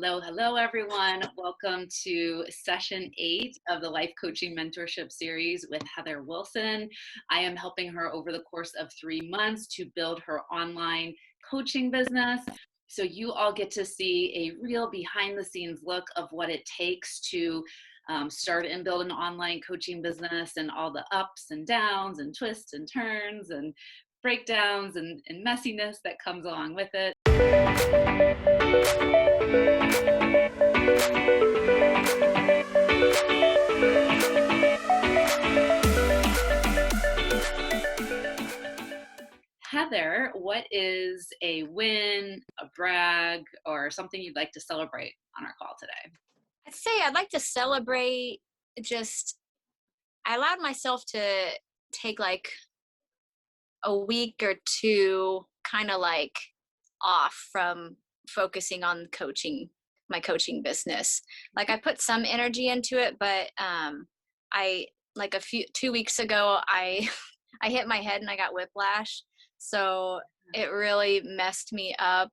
Hello, hello, everyone. Welcome to session 8 of the Life Coaching Mentorship series with Heather Wilson. I am helping her over the course of 3 months to build her online coaching business. So you all get to see a real behind the scenes look of what it takes to start and build an online coaching business, and all the ups and downs and twists and turns and breakdowns and messiness that comes along with it. Heather, what is a win, a brag, or something you'd like to celebrate on our call today? I'd say I'd like to celebrate I allowed myself to take like a week or two kind of like off from focusing on my coaching business. Like I put some energy into it, but I like 2 weeks ago, I hit my head and I got whiplash. So it really messed me up.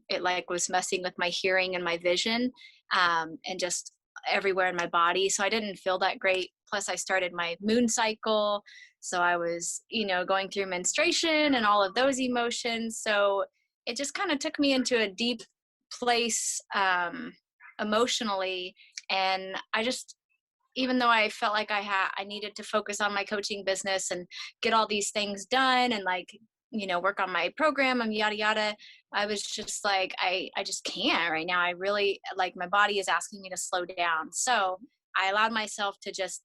It like was messing with my hearing and my vision, and just everywhere in my body. So I didn't feel that great. Plus I started my moon cycle. So I was, going through menstruation and all of those emotions. So it just kind of took me into a deep place, emotionally. And even though I felt like I needed to focus on my coaching business and get all these things done and work on my program and yada yada, I was just like, I just can't right now. I really my body is asking me to slow down. So I allowed myself to just,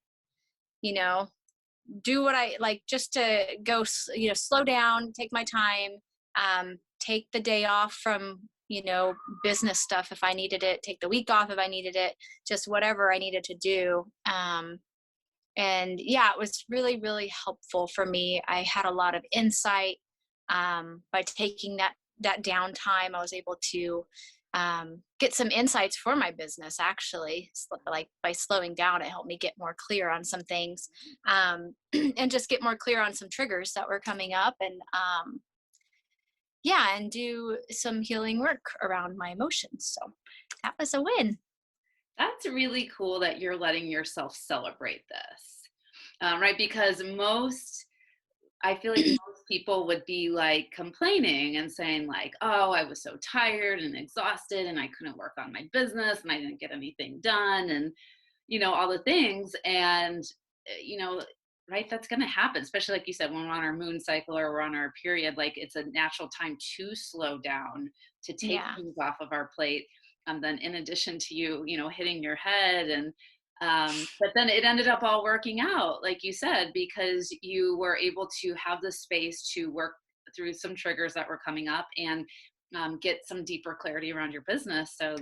do what I like, just to go, slow down, take my time, take the day off from, business stuff if I needed it, take the week off if I needed it, just whatever I needed to do. And yeah, it was really, really helpful for me. I had a lot of insight, by taking that downtime. I was able to get some insights for my business, actually. Like by slowing down, it helped me get more clear on some things, and just get more clear on some triggers that were coming up, and and do some healing work around my emotions. So that was a win. That's really cool that you're letting yourself celebrate this, right? Because I feel like most people would be like complaining and saying like, oh, I was so tired and exhausted and I couldn't work on my business and I didn't get anything done, and, all the things. And, right, that's going to happen, especially like you said, when we're on our moon cycle or we're on our period. Like, it's a natural time to slow down, to take things off of our plate. Then in addition to you, hitting your head, and but then it ended up all working out, like you said, because you were able to have the space to work through some triggers that were coming up, and get some deeper clarity around your business. So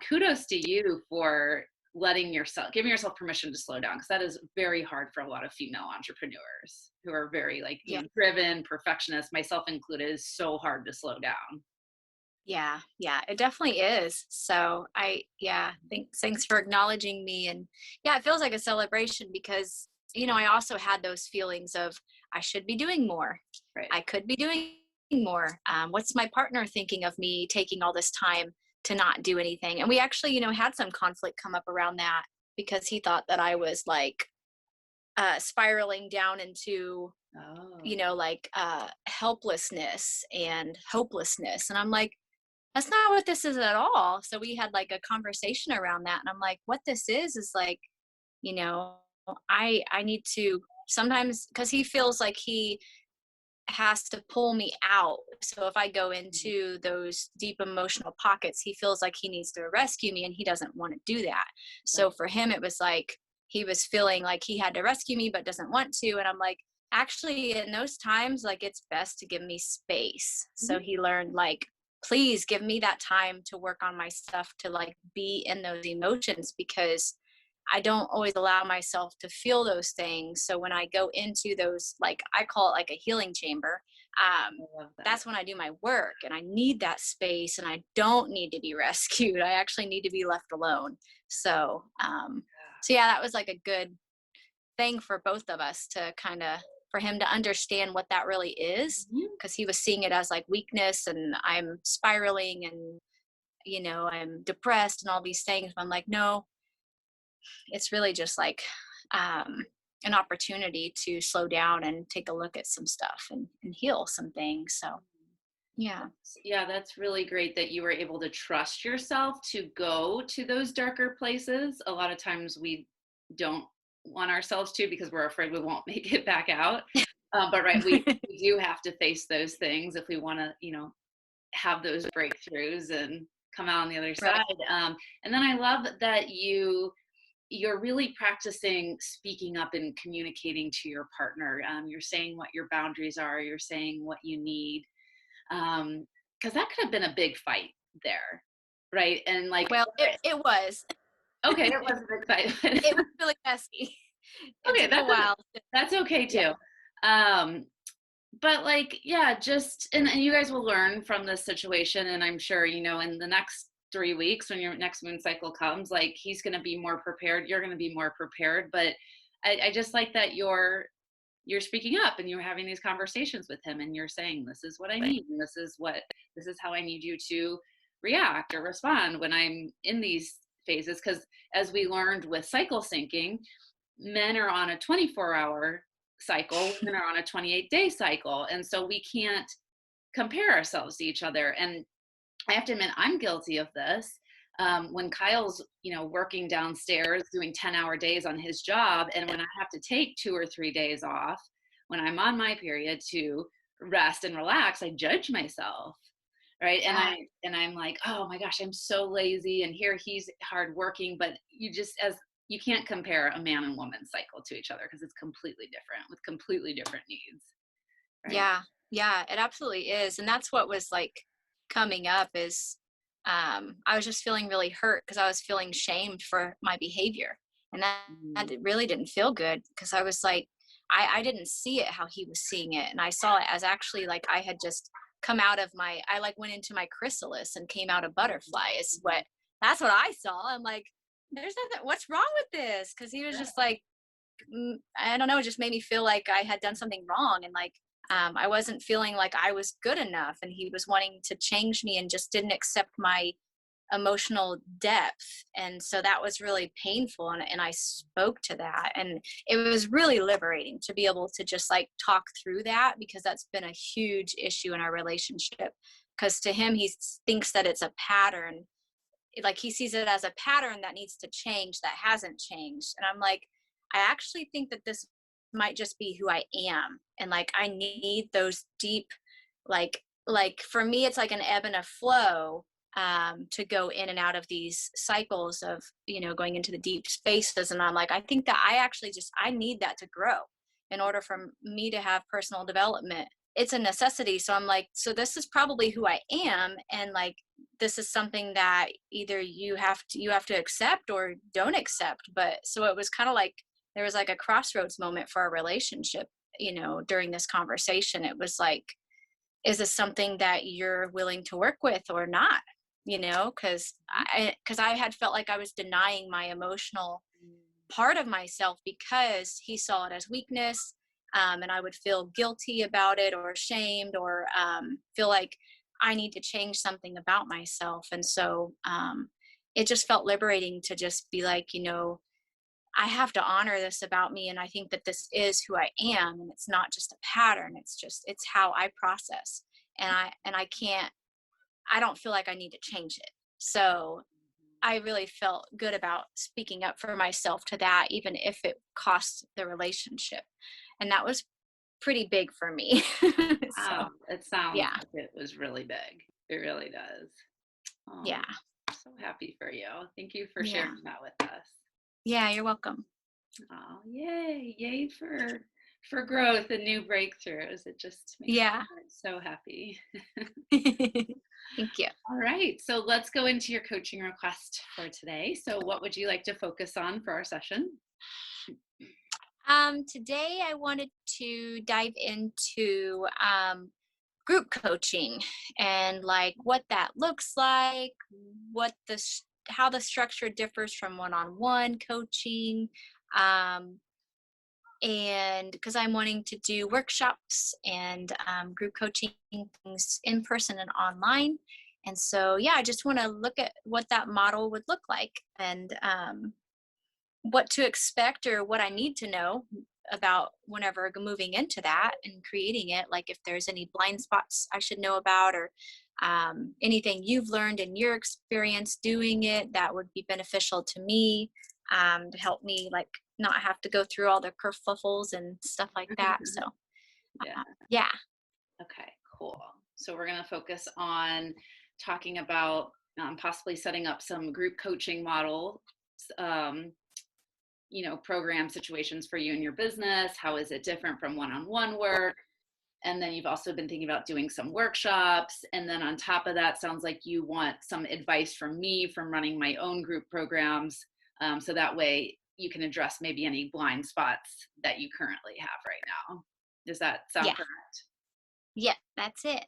kudos to you for giving yourself permission to slow down, because that is very hard for a lot of female entrepreneurs who are very driven, perfectionists, myself included. It's so hard to slow down. Yeah, it definitely is. So thanks for acknowledging me. And yeah, it feels like a celebration because, I also had those feelings of I should be doing more. Right. I could be doing more. What's my partner thinking of me taking all this time to not do anything? And we actually, had some conflict come up around that, because he thought that I was spiraling down into, helplessness and hopelessness. And I'm like, that's not what this is at all. So we had like a conversation around that. And I'm like, what this is like, I need to sometimes, because he feels like he has to pull me out. So if I go into those deep emotional pockets, he feels like he needs to rescue me, and he doesn't want to do that. So for him, it was like he was feeling like he had to rescue me, but doesn't want to. And I'm like, actually, in those times, like, it's best to give me space. So he learned, like, please give me that time to work on my stuff, to like be in those emotions, because I don't always allow myself to feel those things. So when I go into those, like, I call it like a healing chamber, that's when I do my work, and I need that space, and I don't need to be rescued. I actually need to be left alone. So that was like a good thing for both of us to for him to understand what that really is, because he was seeing it as like weakness and I'm spiraling, I'm depressed and all these things. But I'm like, no, it's really just like an opportunity to slow down and take a look at some stuff and heal some things. So yeah. Yeah, that's really great that you were able to trust yourself to go to those darker places. A lot of times we don't want ourselves to because we're afraid we won't make it back out. But right, we do have to face those things if we want to, have those breakthroughs and come out on the other Right. side. And then I love that you're really practicing speaking up and communicating to your partner. You're saying what your boundaries are. You're saying what you need. Because that could have been a big fight there, right? And like, Well, it was. okay, it was a big fight. It was really messy. It Okay, took a while. that's okay Yeah. too. Um, but like, yeah, just and you guys will learn from this situation, and I'm sure in the next 3 weeks when your next moon cycle comes, like he's going to be more prepared. You're going to be more prepared. But I just like that you're speaking up and you're having these conversations with him and you're saying, this is what I need and this is how I need you to react or respond when I'm in these phases. Because as we learned with cycle syncing, men are on a 24-hour cycle, women are on a 28-day cycle, and so we can't compare ourselves to each other. And I have to admit, I'm guilty of this. When Kyle's, working downstairs doing 10-hour days on his job, and when I have to take 2 or 3 days off, when I'm on my period to rest and relax, I judge myself, right? Yeah. And I'm like, oh my gosh, I'm so lazy, and here he's hardworking, but you can't compare a man and woman cycle to each other because it's completely different with completely different needs, right? Yeah. Yeah, it absolutely is. And that's what was like coming up is I was just feeling really hurt because I was feeling shamed for my behavior. And that Mhm. really didn't feel good because I was like, I didn't see it how he was seeing it. And I saw it as actually like I had just come out of I like went into my chrysalis and came out a butterfly is that's what I saw. I'm like, there's nothing, what's wrong with this? Cause he was just like, I don't know, it just made me feel like I had done something wrong and like I wasn't feeling like I was good enough. And he was wanting to change me and just didn't accept my emotional depth. And so that was really painful. And I spoke to that. And it was really liberating to be able to just like talk through that because that's been a huge issue in our relationship. Because to him, he thinks that it's a pattern, like he sees it as a pattern that needs to change that hasn't changed. And I'm like, I actually think that this might just be who I am. And like I need those deep, like for me it's like an ebb and a flow, to go in and out of these cycles of going into the deep spaces. And I'm like, I think that I need that to grow in order for me to have personal development. It's a necessity. So I'm like, so this is probably who I am. And like this is something that either you have to accept or don't accept. But so it was kind of like there was like a crossroads moment for our relationship, during this conversation. It was like, is this something that you're willing to work with or not? Because I had felt like I was denying my emotional part of myself because he saw it as weakness, and I would feel guilty about it or ashamed or feel like I need to change something about myself. And so it just felt liberating to just be like, I have to honor this about me. And I think that this is who I am. And it's not just a pattern. It's how I process. I don't feel like I need to change it. So I really felt good about speaking up for myself to that, even if it cost the relationship. And that was pretty big for me. So Wow, it sounds yeah. like it was really big. It really does. Oh, Yeah. I'm so happy for you. Thank you for Yeah. sharing that with us. Yeah. You're welcome. Oh, yay. Yay for growth and new breakthroughs. It just makes Yeah. my heart so happy. Thank you. All right. So let's go into your coaching request for today. So what would you like to focus on for our session? Today I wanted to dive into group coaching and like what that looks like, how the structure differs from one-on-one coaching, um, and because I'm wanting to do workshops and group coaching things in person and online. And so, yeah, I just want to look at what that model would look like, and what to expect or what I need to know about whenever moving into that and creating it. Like if there's any blind spots I should know about, or anything you've learned in your experience doing it that would be beneficial to me, to help me like not have to go through all the kerfuffles and stuff like that. So Yeah. yeah. Okay, cool. So we're going to focus on talking about possibly setting up some group coaching model, program situations for you and your business. How is it different from one-on-one work? And then you've also been thinking about doing some workshops. And then on top of that, sounds like you want some advice from me from running my own group programs. So that way you can address maybe any blind spots that you currently have right now. Does that sound correct? Yeah, that's it.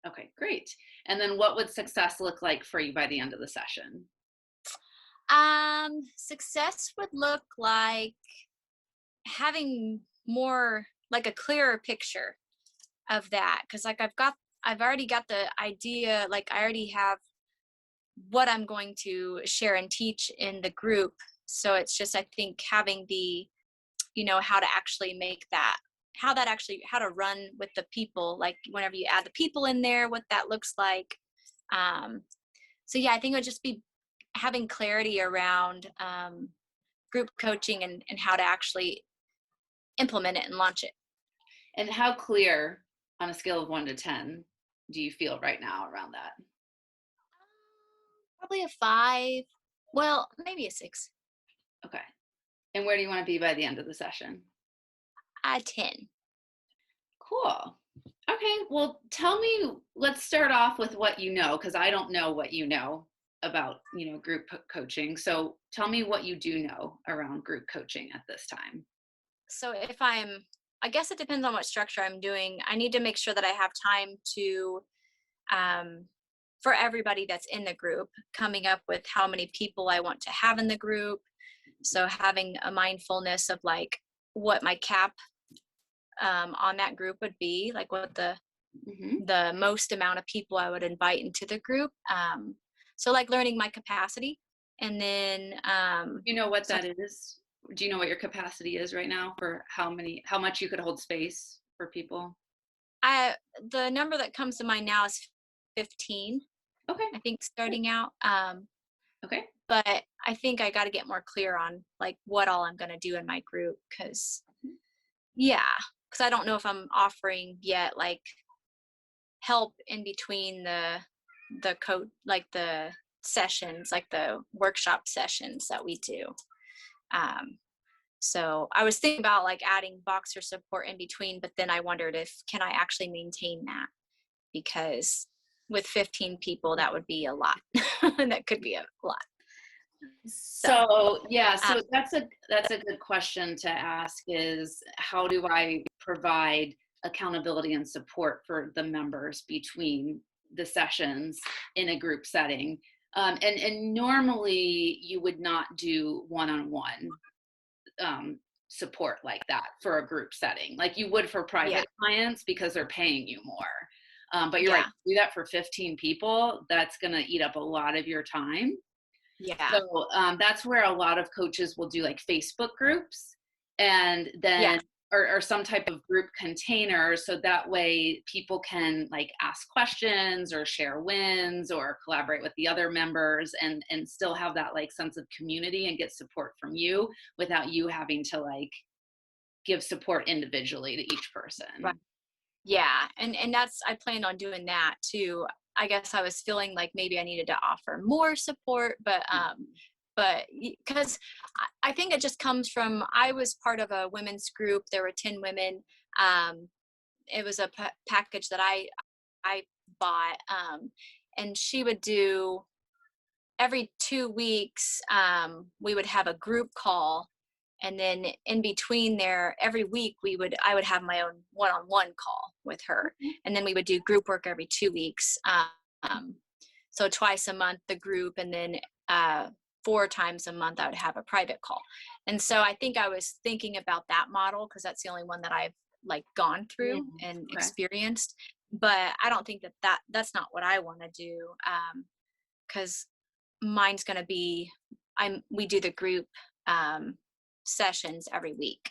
Okay, great. And then what would success look like for you by the end of the session? Success would look like having more, like a clearer picture of that. Cause like I've already got the idea, like I already have what I'm going to share and teach in the group. So it's just, I think having the, how to actually make that, how to run with the people, like whenever you add the people in there, what that looks like. So yeah, I think it would just be having clarity around group coaching, and how to actually implement it and launch it. And how clear on a scale of 1 to 10 do you feel right now around that? Probably a 5. Well, maybe a 6. Okay. And where do you want to be by the end of the session? A 10. Cool. Okay. Well, tell me, let's start off with what you know, because I don't know what you know about, group coaching. So tell me what you do know around group coaching at this time. So I guess it depends on what structure I'm doing. I need to make sure that I have time to, for everybody that's in the group, coming up with how many people I want to have in the group. So having a mindfulness of like what my cap on that group would be, like what the most amount of people I would invite into the group. So like learning my capacity, and then you know what that is? Do you know what your capacity is right now for how much you could hold space for people? The number that comes to mind now is 15. Okay. I think starting out. Okay. But I think I got to get more clear on like what all I'm going to do in my group, because I don't know if I'm offering yet like help in between the code, like the sessions, like the workshop sessions that we do. So I was thinking about like adding boxer support in between, but then I wondered can I actually maintain that, because with 15 people that would be a lot. That could be a lot. So that's a good question to ask, is how do I provide accountability and support for the members between the sessions in a group setting? And normally you would not do one-on-one support like that for a group setting, like you would for private clients, because they're paying you more. But you're right, do that for 15 people, that's going to eat up a lot of your time. Yeah. So that's where a lot of coaches will do like Facebook groups, and then or some type of group container, so that way people can like ask questions or share wins or collaborate with the other members, and still have that like sense of community and get support from you without you having to like give support individually to each person. Right. Yeah. And that's, I planned on doing that too. I guess I was feeling like maybe I needed to offer more support, but because I think it just comes from, I was part of a women's group. There were 10 women. It was a package that I bought, and she would do every 2 weeks. We would have a group call, and then in between there, every week I would have my own one-on-one call with her, and then we would do group work every 2 weeks. So twice a month the group, and then 4 times a month I would have a private call. And so I think I was thinking about that model, because that's the only one that I've like gone through and experienced. but I don't think that's not what I want to do. Cause mine's going to be, we do the group, sessions every week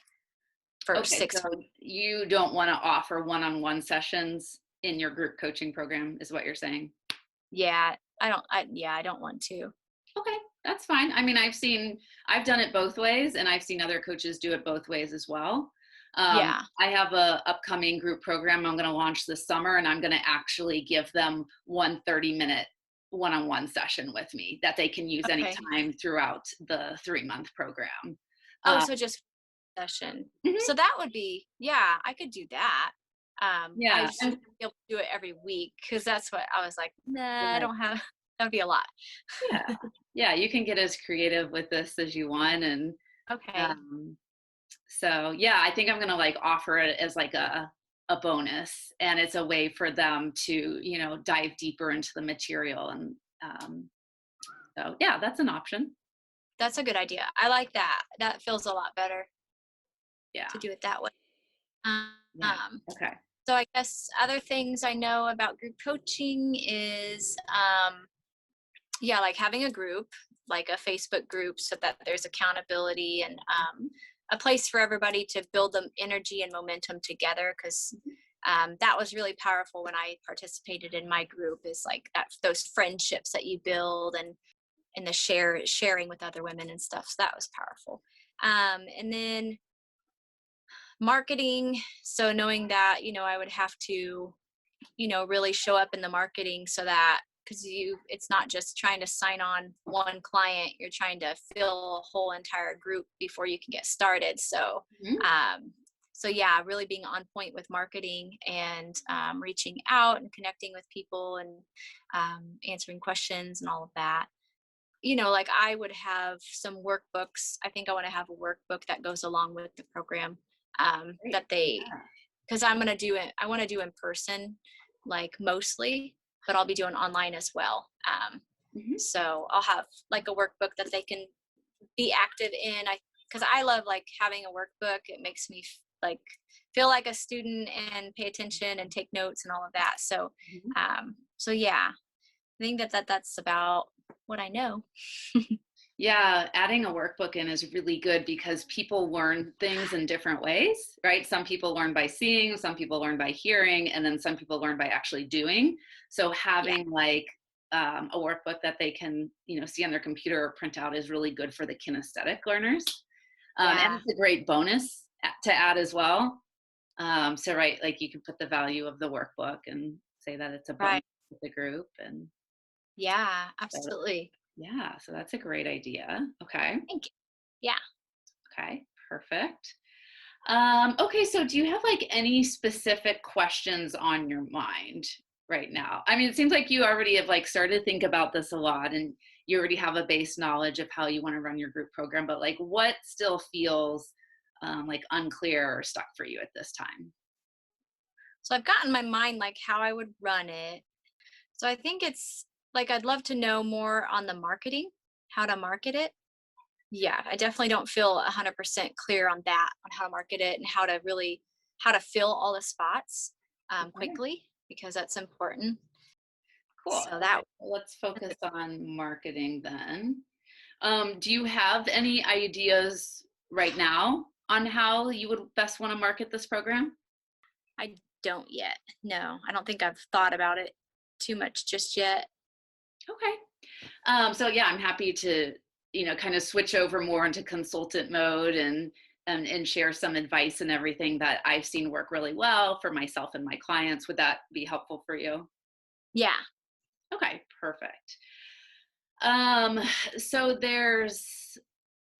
for Okay, 6 weeks. so you don't want to offer one-on-one sessions in your group coaching program, is what you're saying? Yeah. I don't want to. Okay, that's fine. I mean, I've done it both ways, and I've seen other coaches do it both ways as well. Yeah. I have a upcoming group program I'm going to launch this summer, and I'm going to actually give them one 30-minute one-on-one session with me that they can use Okay. anytime throughout the 3-month program. Oh, Uh, so just session. mhm, So that would be, yeah, I could do that. I yeah, just wouldn't be able to do it every week because that's what I was like, nah, I right. don't have, that'd be a lot. Yeah, yeah. You can get as creative with this as you want, and Okay. um, so yeah, I think I'm gonna like offer it as like a bonus, and it's a way for them to dive deeper into the material, and so yeah, that's an option. That's a good idea. I like that. That feels a lot better Yeah, to do it that way. yeah. Um, Okay. so I guess other things I know about group coaching is, yeah, like having a group, like a Facebook group, so that there's accountability and, a place for everybody to build the energy and momentum together. Because that was really powerful when I participated in my group. Is like that, those friendships that you build, and the sharing with other women and stuff. So that was powerful. And then marketing. So knowing that, I would have to, really show up in the marketing so that, because it's not just trying to sign on one client, you're trying to fill a whole entire group before you can get started. So, Mhm. um, so yeah, really being on point with marketing and, reaching out and connecting with people and, answering questions and all of that. Like I would have some workbooks. I think I want to have a workbook that goes along with the program, Great. that because I want to do in person, like mostly, but I'll be doing online as well. Mhm. So I'll have like a workbook that they can be active in. Because I love like having a workbook. It makes me like feel like a student and pay attention and take notes and all of that. So, Mhm. so yeah, I think that's about what I know. Yeah, adding a workbook in is really good because people learn things in different ways, right? Some people learn by seeing, some people learn by hearing, and then some people learn by actually doing. So Yeah. having like a workbook that they can, see on their computer or print out is really good for the kinesthetic learners. And Yeah. it's a great bonus to add as well. So right, like you can put the value of the workbook and say that it's a bonus Right. with the group, and Yeah, so, absolutely. yeah, so that's a great idea. Okay. Thank you. Yeah. Okay, perfect. Okay, so do you have like any specific questions on your mind right now? I mean, it seems like you already have like started to think about this a lot, and you already have a base knowledge of how you want to run your group program, but like what still feels like unclear or stuck for you at this time? So I've got in my mind like how I would run it. So I think it's like I'd love to know more on the marketing, how to market it. Yeah, I definitely don't feel 100% clear on that, on how to market it and how to fill all the spots, Okay, quickly, because that's important. cool. So Okay, that well, let's focus on marketing then. Do you have any ideas right now on how you would best want to market this program? I don't yet. No, I don't think I've thought about it too much just yet. Okay. So yeah, I'm happy to, kind of switch over more into consultant mode, and share some advice and everything that I've seen work really well for myself and my clients. Would that be helpful for you? Yeah. Okay, perfect. Um, so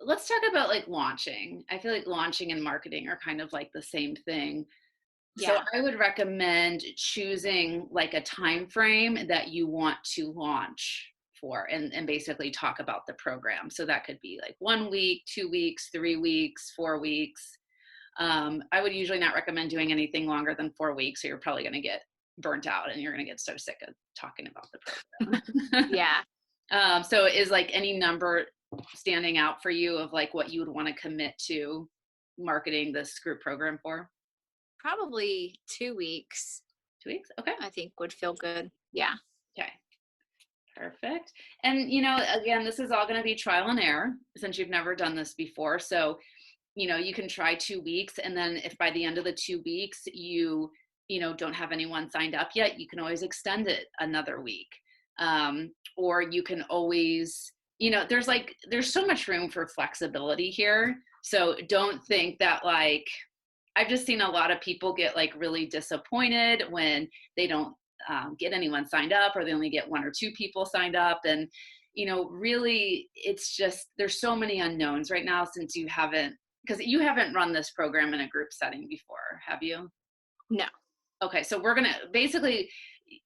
let's talk about like launching. I feel like launching and marketing are kind of like the same thing. So Yeah. I would recommend choosing like a time frame that you want to launch for, and basically talk about the program. So that could be like 1 week, 2 weeks, 3 weeks, 4 weeks. I would usually not recommend doing anything longer than 4 weeks, so you're probably going to get burnt out and you're going to get so sick of talking about the program. Yeah. So is like any number standing out for you of like what you would want to commit to marketing this group program for? Probably 2 weeks. 2 weeks. Okay. I think would feel good. Yeah. Okay. Perfect. And, again, this is all going to be trial and error since you've never done this before. So, you can try 2 weeks. And then if by the end of the 2 weeks, don't have anyone signed up yet, you can always extend it another week. Or you can always, there's so much room for flexibility here. So don't think that I've just seen a lot of people get really disappointed when they don't get anyone signed up, or they only get 1 or 2 people signed up. And, really it's just, there's so many unknowns right now because you haven't run this program in a group setting before, have you? No. Okay. So we're going to basically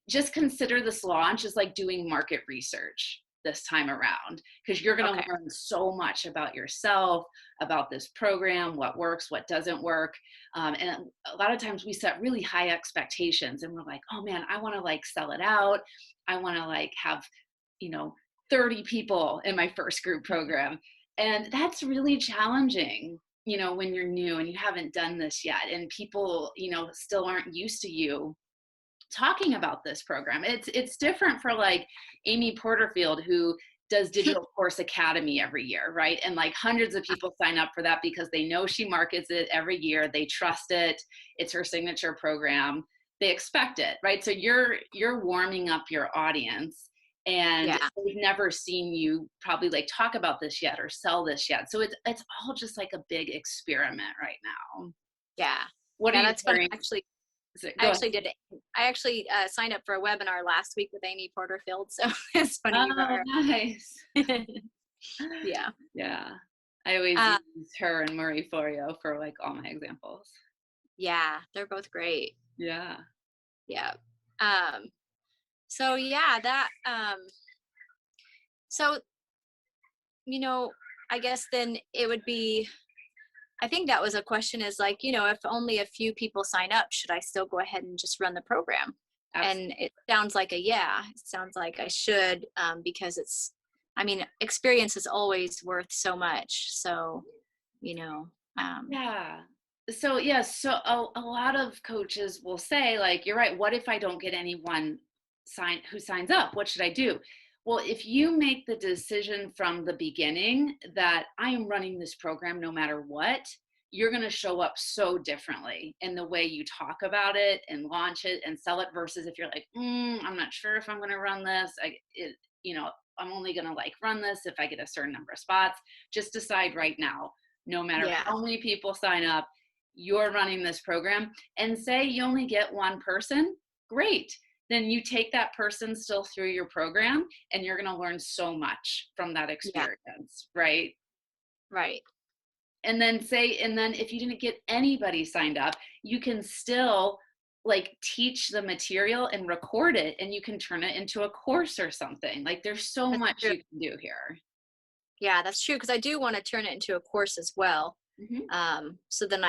just consider this launch as doing market research this time around, because you're going to learn so much about yourself, about this program, what works, what doesn't work. And a lot of times we set really high expectations and we're like, oh man, I want to sell it out. I want to have, 30 people in my first group program. And that's really challenging, when you're new and you haven't done this yet. And people, still aren't used to you talking about this program. It's different for Amy Porterfield, who does Digital Course Academy every year, right? And hundreds of people sign up for that because they know she markets it every year. They trust it. It's her signature program. They expect it, right? So you're warming up your audience, and they've never seen you probably talk about this yet or sell this yet. So it's all just a big experiment right now. Yeah. What are you that's hearing? fun. Actually, I actually did it. I actually signed up for a webinar last week with Amy Porterfield, so it's funny. Oh, nice. Yeah. Yeah. I always use her and Marie Florio for all my examples. Yeah, they're both great. Yeah. Yeah. So yeah, that so I guess then it would be, I think that was a question, is if only a few people sign up, should I still go ahead and just run the program? Absolutely. And it sounds like it sounds like I should, because experience is always worth so much. So, yeah. So, yeah. So a lot of coaches will say you're right. What if I don't get anyone who signs up? What should I do? Well, if you make the decision from the beginning that I am running this program no matter what, you're going to show up so differently in the way you talk about it and launch it and sell it, versus if you're I'm not sure if I'm going to run this. I'm only going to run this if I get a certain number of spots. Just decide right now, no matter how many people sign up, you're running this program. And say you only get one person, great. Then you take that person still through your program, and you're going to learn so much from that experience, right? Right. And then if you didn't get anybody signed up, you can still teach the material and record it, and you can turn it into a course or something. There's so much you can do here. Yeah, that's true. Because I do want to turn it into a course as well. Mm-hmm. So then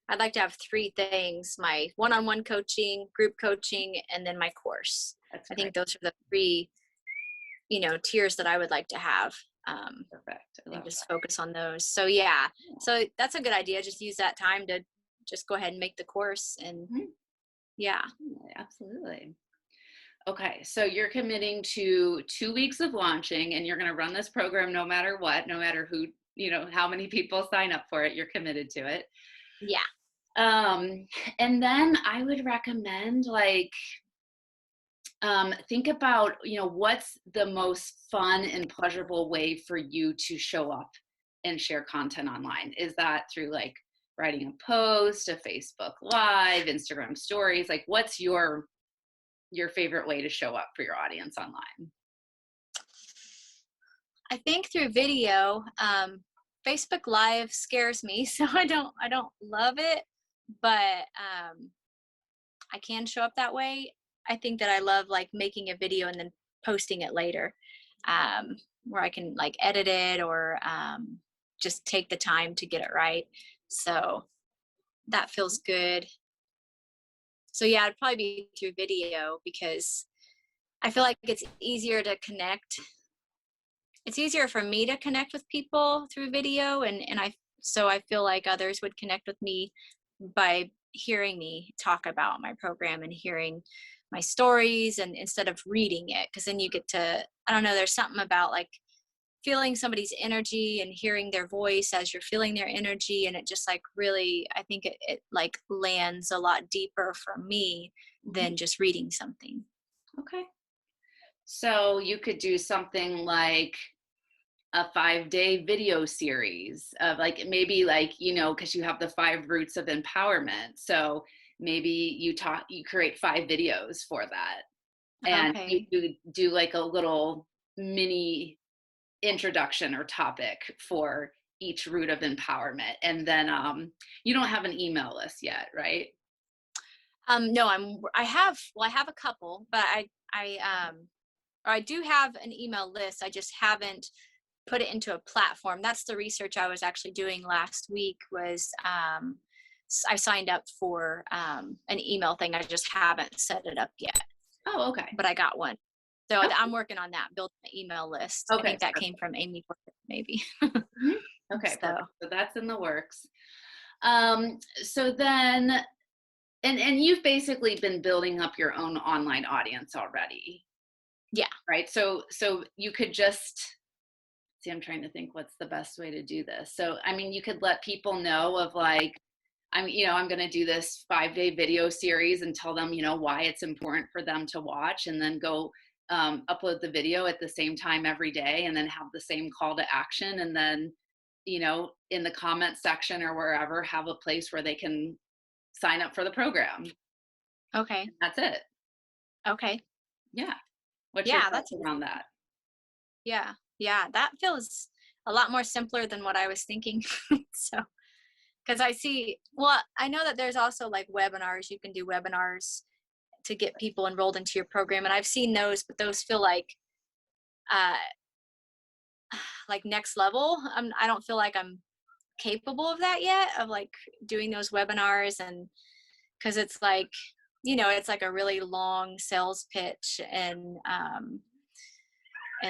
I'd like to have 3 things: my one-on-one coaching, group coaching, and then my course. I think those are the 3, tiers that I would like to have. Perfect. And just focus on those. So yeah, so that's a good idea. Just use that time to just go ahead and make the course. And yeah. Absolutely. Okay. So you're committing to 2 weeks of launching, and you're going to run this program no matter what, no matter who, how many people sign up for it, you're committed to it. Yeah. And then I would recommend think about, what's the most fun and pleasurable way for you to show up and share content online. Is that through writing a post, a Facebook Live, Instagram stories? What's your favorite way to show up for your audience online? I think through video. Facebook Live scares me, so I don't love it, but I can show up that way. I think that I love making a video and then posting it later, where I can edit it, or just take the time to get it right. So that feels good. So yeah, it'd probably be through video, because I feel like it's easier to connect. It's easier for me to connect with people through video, and I feel like others would connect with me by hearing me talk about my program and hearing my stories, and instead of reading it, because then you get to, I don't know, there's something about like feeling somebody's energy and hearing their voice as you're feeling their energy, and it just like really, I think it like lands a lot deeper for me Mhm. than just reading something. Okay. So you could do something like a 5-day video series of like, maybe like, because you have the 5 roots of empowerment. So maybe you create 5 videos for that. And you Okay. do like a little mini introduction or topic for each root of empowerment. And then you don't have an email list yet, right? No, I have a couple, but or I do have an email list. I just haven't put it into a platform. That's the research I was actually doing last week. Was I signed up for an email thing. I just haven't set it up yet, Oh, okay. but I got one. So Okay. I'm working on that, building an email list. I Okay. think that came from Amy Porter, maybe. Mhm. Okay, So perfect. So that's in the works. So then, and you've basically been building up your own online audience already, yeah, right? So you could just see, I'm trying to think what's the best way to do this. So, I mean, you could let people know of like, I'm going to do this 5-day video series and tell them, why it's important for them to watch, and then go upload the video at the same time every day, and then have the same call to action. And then, in the comment section or wherever, have a place where they can sign up for the program. okay, That's it. okay, Yeah. What's your yeah, thoughts around that? yeah, yeah. That feels a lot more simpler than what I was thinking. So because I see, well, I know that there's also like webinars. You can do webinars to get people enrolled into your program, and I've seen those, but those feel uh like next level. I don't feel like I'm capable of that yet, of like doing those webinars, and because it's like, it's like a really long sales pitch, and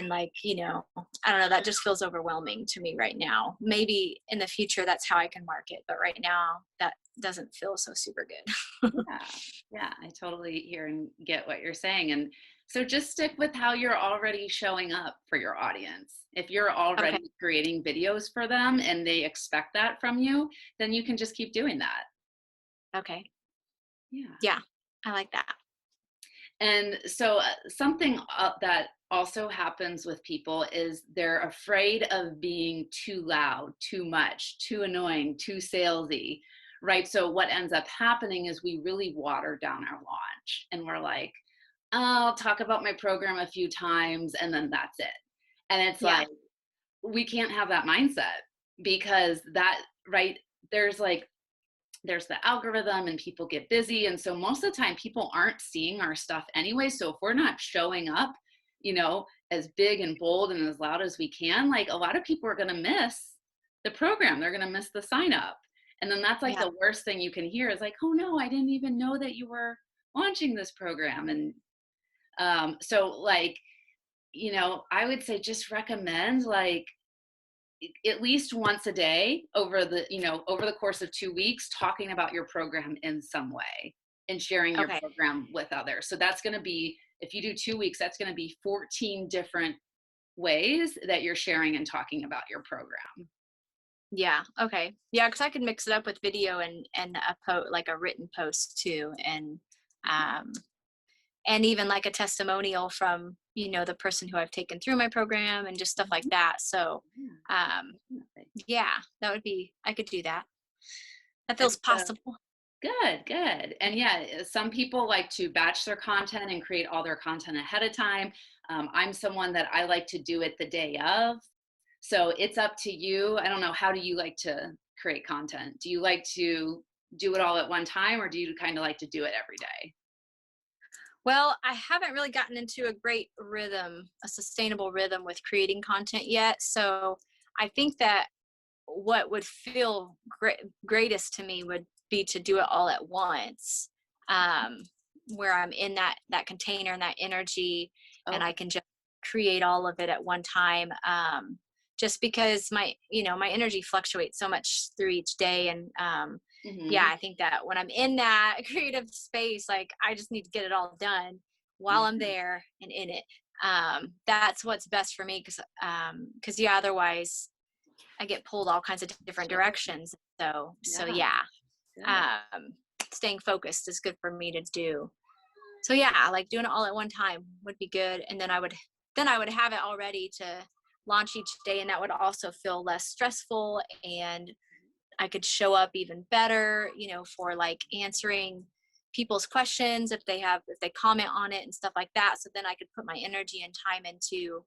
like, I don't know, that just feels overwhelming to me right now. Maybe in the future that's how I can market, but right now that doesn't feel so super good. Yeah, yeah, I totally hear and get what you're saying. And so just stick with how you're already showing up for your audience. If you're Okay. already creating videos for them and they expect that from you, then you can just keep doing that. Okay. Yeah. Yeah, I like that. And so something that also happens with people is they're afraid of being too loud, too much, too annoying, too salesy, right? So what ends up happening is we really water down our launch, and we're like, I'll talk about my program a few times and then that's it. And it's Yeah. like, we can't have that mindset, because that, right, there's like, there's the algorithm and people get busy. And so most of the time people aren't seeing our stuff anyway. So if we're not showing up, as big and bold and as loud as we can, like a lot of people are going to miss the program. They're going to miss the sign up. And then that's like Yeah. the worst thing you can hear is like, oh no, I didn't even know that you were launching this program. And so like, I would say just recommend like at least once a day over the course of 2 weeks, talking about your program in some way and sharing your Okay. program with others. So that's going to be, if you do 2 weeks, that's going to be 14 different ways that you're sharing and talking about your program. Yeah. Okay. Yeah, because I could mix it up with video and like a written post too, um and even like a testimonial from, the person who I've taken through my program, and just stuff like Mhm. that. So Yeah, um definitely. yeah, I could do that. That And feels so possible. good. And yeah, some people like to batch their content and create all their content ahead of time. I'm someone that I like to do it the day of. So it's up to you. I don't know. How do you like to create content? Do you like to do it all at one time, or do you kind of like to do it every day? Well, I haven't really gotten into a great rhythm, a sustainable rhythm with creating content yet. So I think that what would feel greatest to me would be to do it all at once, um, where I'm in that container and that energy, and I Okay. can just create all of it at one time. just because my energy fluctuates so much through each day. And Mm-hmm. I think that when I'm in that creative space, like I just need to get it all done while Yeah. I'm there and in it. That's what's best for me, because yeah, otherwise I get pulled all kinds of different directions. So Yeah. yeah, Good. um, staying focused is good for me to do. So yeah, like doing it all at one time would be good. And then I would have it all ready to launch each day. And that would also feel less stressful, and I could show up even better, for like answering people's questions if they comment on it and stuff like that. So then I could put my energy and time into,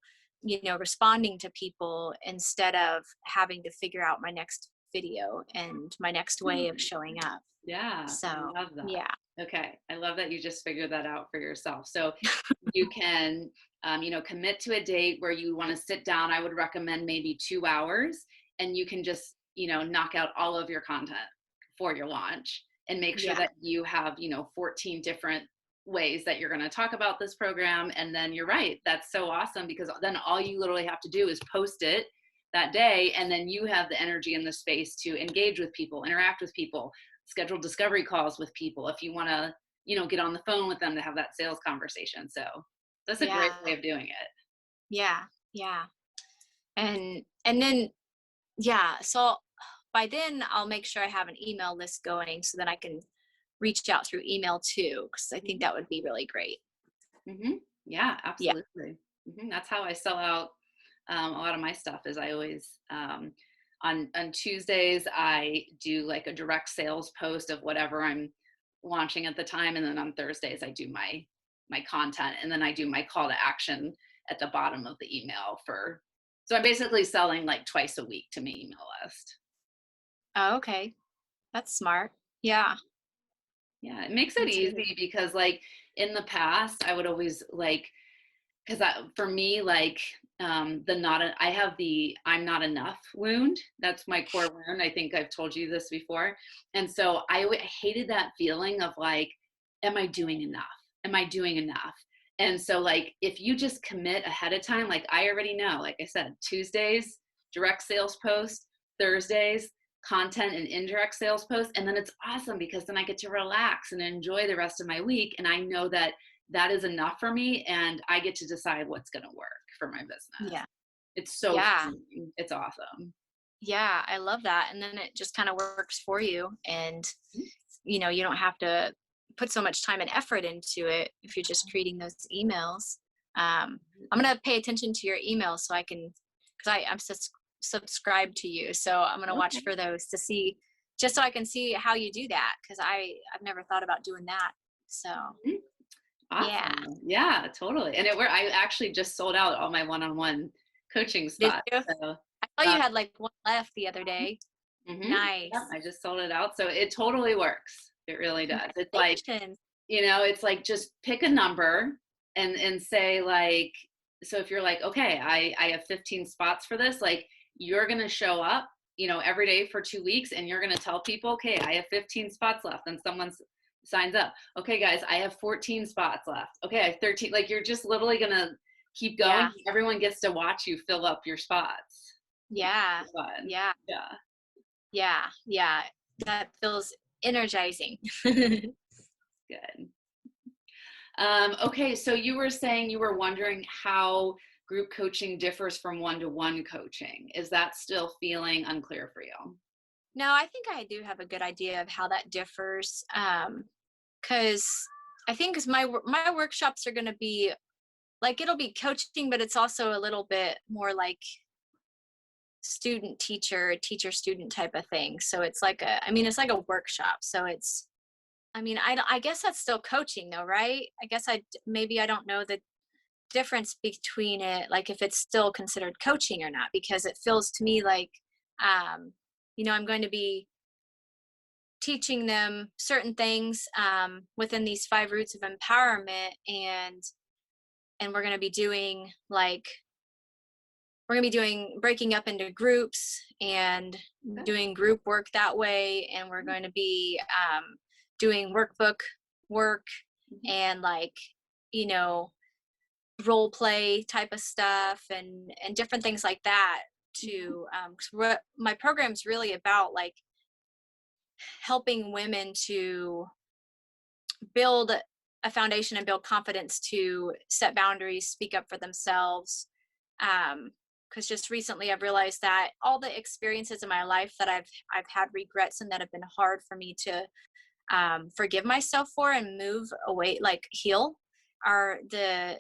responding to people instead of having to figure out my next video and my next way of showing up. Yeah, I So love that. yeah. Okay, I love that you just figured that out for yourself. So you can, commit to a date where you want to sit down. I would recommend maybe 2 hours, and you can just, knock out all of your content for your launch and make sure Yeah. that you have, 14 different ways that you're going to talk about this program. And then you're right. That's so awesome, because then all you literally have to do is post it that day, and then you have the energy and the space to engage with people, interact with people, schedule discovery calls with people if you want to, get on the phone with them to have that sales conversation. So that's a great Yeah. way of doing it. Yeah. Yeah. And then, yeah. So by then I'll make sure I have an email list going so that I can reach out through email too, because I think that would be really great. Mm-hmm. Yeah, Yeah. absolutely. That's how I sell out a lot of my stuff. Is I always on Tuesdays I do like a direct sales post of whatever I'm launching at the time, and then on Thursdays I do my content, and then I do my call to action at the bottom of the email for. So I'm basically selling like twice a week to my email list. Oh, okay. That's smart. Yeah. Yeah, it makes it That's good. easy because like in the past I would always like, because for me, like I have the I'm not enough wound. That's my core wound. I think I've told you this before. And so I hated that feeling of like, am I doing enough? Am I doing enough? And so like, if you just commit ahead of time, like I already know, like I said, Tuesdays, direct sales post, Thursdays, content and indirect sales post. And then it's awesome because then I get to relax and enjoy the rest of my week. And I know that that is enough for me, and I get to decide what's going to work for my business. Yeah. It's so Yeah. freeing. It's awesome. Yeah. I love that. And then it just kind of works for you. And, you don't have to put so much time and effort into it if you're just creating those emails. I'm going to pay attention to your emails so I can, because I'm subscribed to you. So I'm going to watch Okay. for those to see, just so I can see how you do that. Because I've never thought about doing that. So yeah. Awesome. Yeah, totally. And I actually just sold out all my one-on-one coaching Did spots. you? So, I saw um, you had like one left the other day. yep, Nice. I just sold it out. So it totally works. It really does. It's like, Congratulations. it's like just pick a number and say like, so if you're like, okay, I have 15 spots for this, like you're going to show up, every day for 2 weeks, and you're going to tell people, okay, I have 15 spots left. And someone signs up. Okay, guys, I have 14 spots left. Okay, I have 13. Like you're just literally going to keep going. Yeah. Everyone gets to watch you fill up your spots. Yeah. It's fun. Yeah. Yeah. Yeah. Yeah. That feels energizing. Good. Okay, so you were saying you were wondering how group coaching differs from one-to-one coaching. Is that still feeling unclear for you? No, I think I do have a good idea of how that differs. Cause I think cause my workshops are going to be like, it'll be coaching, but it's also a little bit more like student teacher student type of thing. So it's like it's like a workshop. So I guess that's still coaching though, right? I guess maybe I don't know the difference between it, like if it's still considered coaching or not, because it feels to me like, I'm going to be teaching them certain things within these 5 roots of empowerment, and we're going to be doing breaking up into groups and doing group work that way, and we're going to be doing workbook work and role play type of stuff and different things like that. to, 'cause my program's really about like helping women to build a foundation and build confidence to set boundaries, speak up for themselves. Because just recently I've realized that all the experiences in my life that I've had regrets and that have been hard for me to forgive myself for and move away, like heal, are the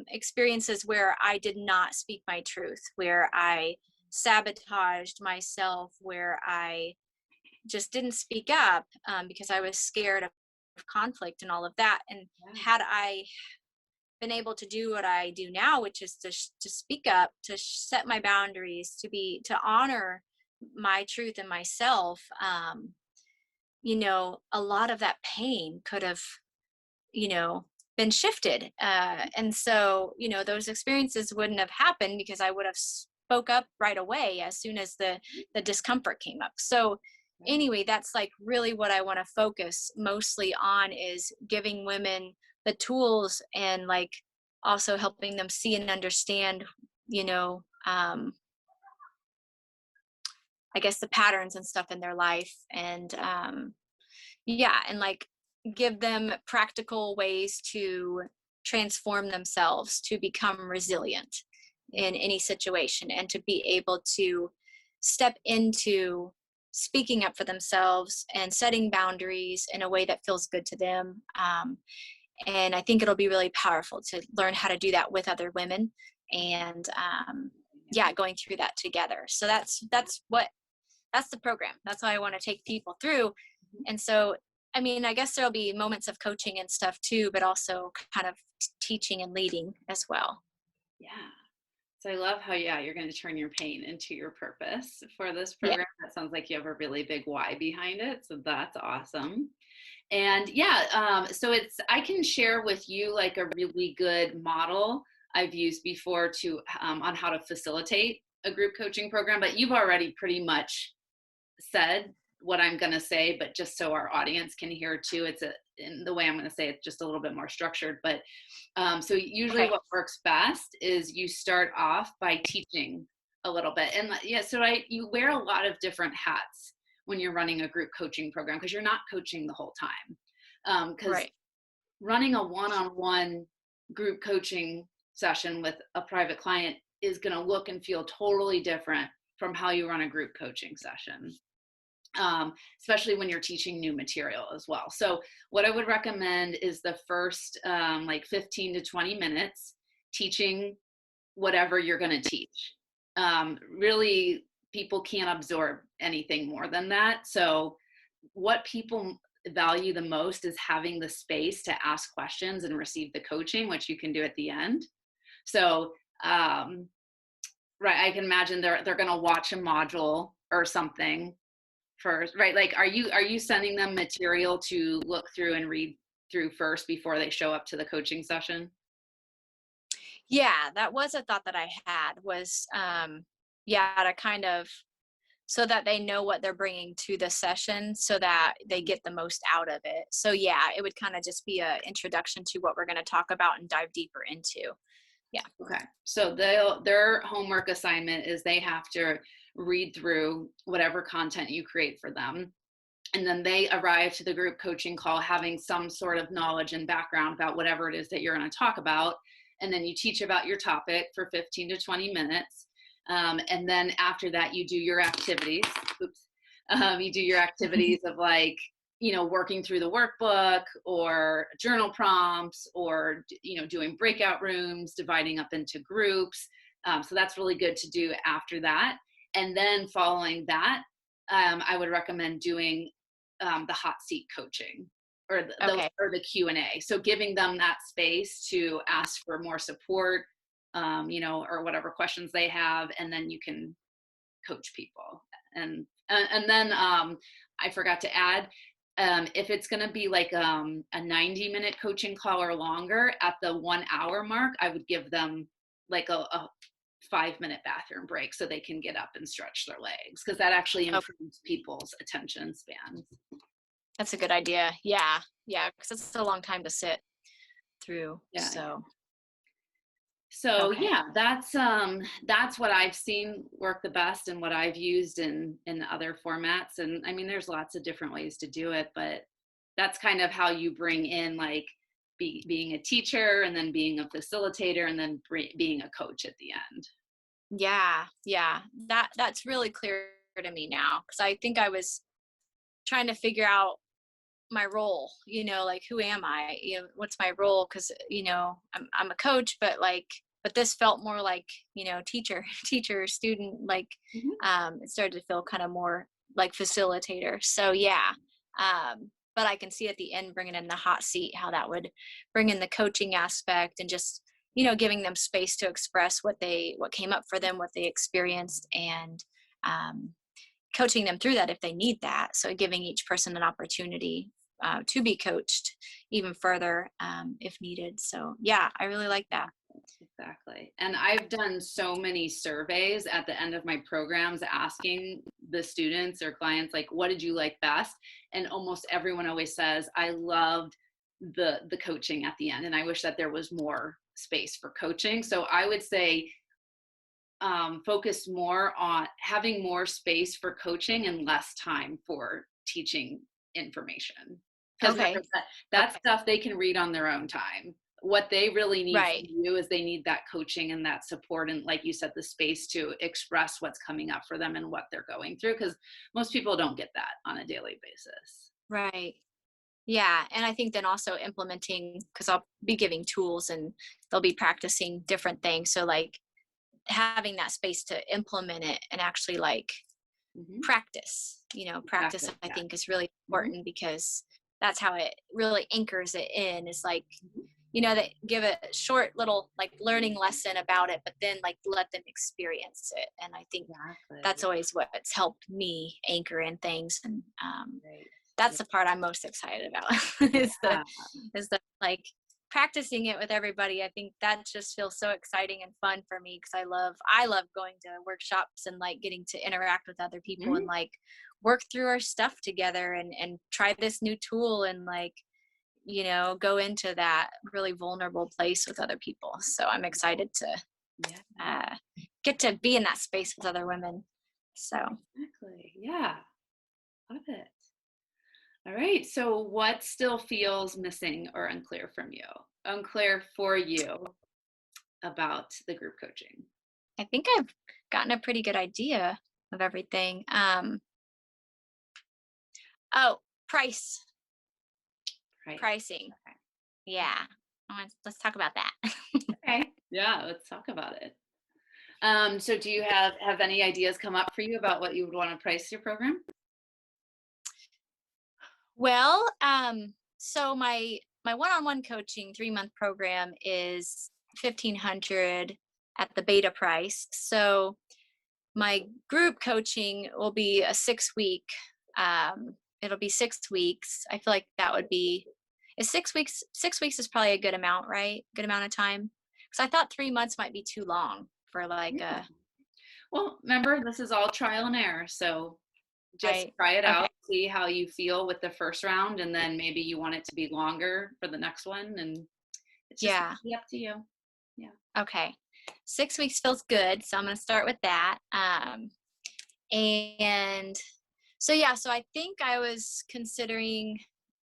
experiences where I did not speak my truth, where I sabotaged myself, where I just didn't speak up because I was scared of conflict and all of that. And Yeah. had I been able to do what I do now, which is to speak up, to set my boundaries, to honor my truth and myself, a lot of that pain could have, been shifted. And so, those experiences wouldn't have happened because I would have spoke up right away as soon as the discomfort came up. So anyway, that's like really what I want to focus mostly on, is giving women the tools and like also helping them see and understand, I guess the patterns and stuff in their life. And and like give them practical ways to transform themselves, to become resilient in any situation, and to be able to step into speaking up for themselves and setting boundaries in a way that feels good to them. And I think it'll be really powerful to learn how to do that with other women, and going through that together. So that's the program. That's how I want to take people through. And so, I mean, I guess there'll be moments of coaching and stuff too, but also kind of teaching and leading as well. Yeah. So I love how, you're going to turn your pain into your purpose for this Yeah. program. That sounds like you have a really big why behind it. So that's awesome. And so I can share with you like a really good model I've used before to on how to facilitate a group coaching program, but you've already pretty much said what I'm going to say, but just so our audience can hear too, in the way I'm going to say it, just a little bit more structured. But so usually what works best is you start off by teaching a little bit. And you wear a lot of different hats when you're running a group coaching program, because you're not coaching the whole time. Because running a one-on-one group coaching session with a private client is going to look and feel totally different from how you run a group coaching session. Especially when you're teaching new material as well. So what I would recommend is the first 15 to 20 minutes teaching whatever you're going to teach. Really, people can't absorb anything more than that. So what people value the most is having the space to ask questions and receive the coaching, which you can do at the end. So I can imagine they're going to watch a module or something first, right? Like, are you sending them material to look through and read through first before they show up to the coaching session? Yeah, that was a thought that I had, was to kind of, so that they know what they're bringing to the session, so that they get the most out of it. So yeah, it would kind of just be an introduction to what we're going to talk about and dive deeper into. Yeah. Okay. So their homework assignment is they have to read through whatever content you create for them. And then they arrive to the group coaching call having some sort of knowledge and background about whatever it is that you're going to talk about. And then you teach about your topic for 15 to 20 minutes. And then after that, you do your activities. You do your activities of like, working through the workbook or journal prompts, or, doing breakout rooms, dividing up into groups. So that's really good to do after that. And then following that, I would recommend doing the hot seat coaching or the Q&A. So giving them that space to ask for more support, or whatever questions they have, and then you can coach people. And then I forgot to add, if it's going to be like a 90-minute coaching call or longer, at the 1 hour mark, I would give them like a 5-minute bathroom break so they can get up and stretch their legs, because that actually improves people's attention spans. That's a good idea. Yeah, because it's a long time to sit through. So Okay. yeah, that's what I've seen work the best and what I've used in other formats. And I mean, there's lots of different ways to do it, but that's kind of how you bring in like being a teacher and then being a facilitator and then being a coach at the end. Yeah. Yeah. That's really clear to me now, because I think I was trying to figure out my role, like, who am I, what's my role? Cause I'm a coach, but but this felt more like, teacher, teacher, student, like, Mhm. it started to feel kind of more like facilitator. So yeah. But I can see at the end, bringing in the hot seat, how that would bring in the coaching aspect, and just, giving them space to express what came up for them, what they experienced, and, um, coaching them through that if they need that. So giving each person an opportunity to be coached even further, if needed. So yeah, I really like that. Exactly. And I've done so many surveys at the end of my programs asking the students or clients, like, what did you like best? And almost everyone always says, I loved the coaching at the end. And I wish that there was more space for coaching. So I would say focus more on having more space for coaching and less time for teaching information. Because Okay. that Okay. stuff they can read on their own time. What they really need from Right. you is they need that coaching and that support. And like you said, the space to express what's coming up for them and what they're going through. Because most people don't get that on a daily basis. Right. Yeah. And I think then also implementing, because I'll be giving tools and they'll be practicing different things. So like having that space to implement it and actually like Hmm. practice, practice, Exactly. I Yeah. think is really Hmm. important, because that's how it really anchors it in. Is like, Hmm. they give a short little like learning lesson about it, but then like let them experience it. And I think Exactly. that's always what's helped me anchor in things. And Right. that's Yeah. the part I'm most excited about is the Yeah. like practicing it with everybody. I think that just feels so exciting and fun for me, because I love going to workshops and like getting to interact with other people and Mhm. like work through our stuff together, and try this new tool, and like, go into that really vulnerable place with other people. So I'm excited to Yeah. uh, get to be in that space with other women. So Exactly. Yeah. Love it. All right. So, what still feels missing or unclear from you? Unclear for you about the group coaching? I think I've gotten a pretty good idea of everything. Oh, price, Right. pricing. Yeah. Let's talk about that. Okay. Yeah. Let's talk about it. So, do you have any ideas come up for you about what you would want to price your program? Well, so my one-on-one coaching 3-month program is 1,500 at the beta price. So my group coaching will be a 6-week. It'll be 6 weeks. I feel like that would be is 6 weeks. 6 weeks is probably a good amount, right? Good amount of time. Because I thought 3 months might be too long for like Yeah. a Well, remember, this is all trial and error. So, just right. try it Okay. out, see how you feel with the first round, and then maybe you want it to be longer for the next one. And it's just Yeah. gonna be up to you. Yeah. Okay. 6 weeks feels good. So I'm gonna start with that. And so yeah, so I think I was considering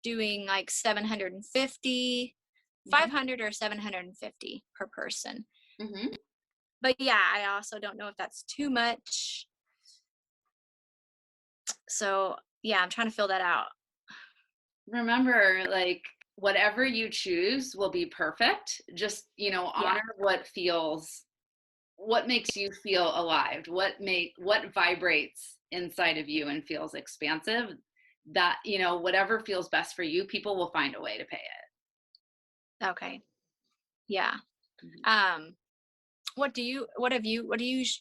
doing like 750, Okay. 500 or 750 per person. Hmm. But yeah, I also don't know if that's too much. So yeah, I'm trying to fill that out. Remember, like, whatever you choose will be perfect. Just, Yeah. honor what makes you feel alive, what vibrates inside of you and feels expansive. That, whatever feels best for you, people will find a way to pay Okay. Yeah. it. Mhm. Um, what do you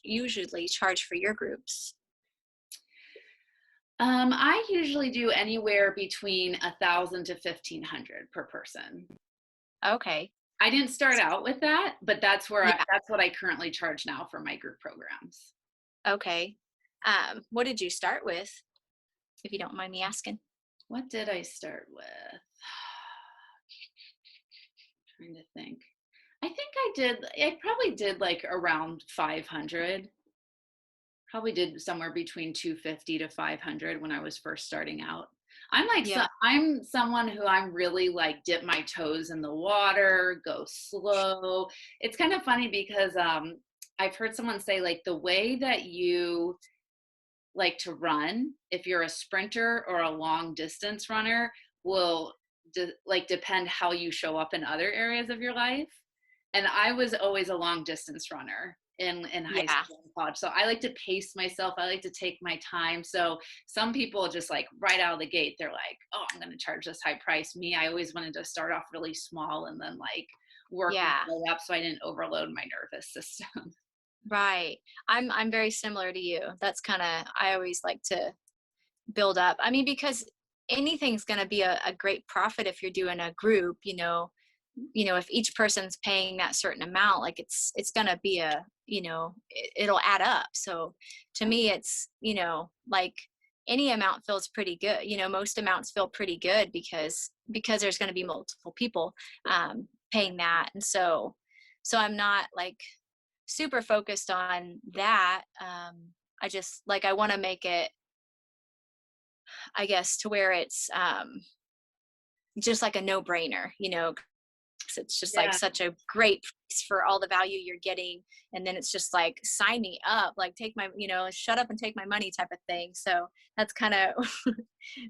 usually charge for your groups? I usually do anywhere between 1,000 to 1,500 per person. Okay. I didn't start out with that, but Yeah. that's what I currently charge now for my group programs. Okay. What did you start with, if you don't mind me asking? What did I start with? Trying to think. I think I probably did like around 500. Probably did somewhere between 250 to 500 when I was first starting out. Yeah. I'm someone who I'm really like dip my toes in the water, go slow. It's kind of funny because I've heard someone say like the way that you like to run, if you're a sprinter or a long distance runner, will depend how you show up in other areas of your life. And I was always a long distance runner in high Yeah. school and college. So I like to pace myself. I like to take my time. So some people just like right out of the gate, they're like, oh, I'm going to charge this high price. Me, I always wanted to start off really small and then like work my Yeah. way up so I didn't overload my nervous system. Right. I'm very similar to you. That's kind of, I always like to build up. I mean, because anything's going to be a great profit if you're doing a group, if each person's paying that certain amount, like it's going to be it'll add up. So to me, it's, like any amount feels pretty good. Most amounts feel pretty good because there's going to be multiple people paying that. And so I'm not like super focused on that. I just like, I want to make it, I guess, to where it's just like a no brainer, 'cause it's just like Yeah. such a great price for all the value you're getting. And then it's just like, sign me up, like take my, shut up and take my money type of thing. So that's kind of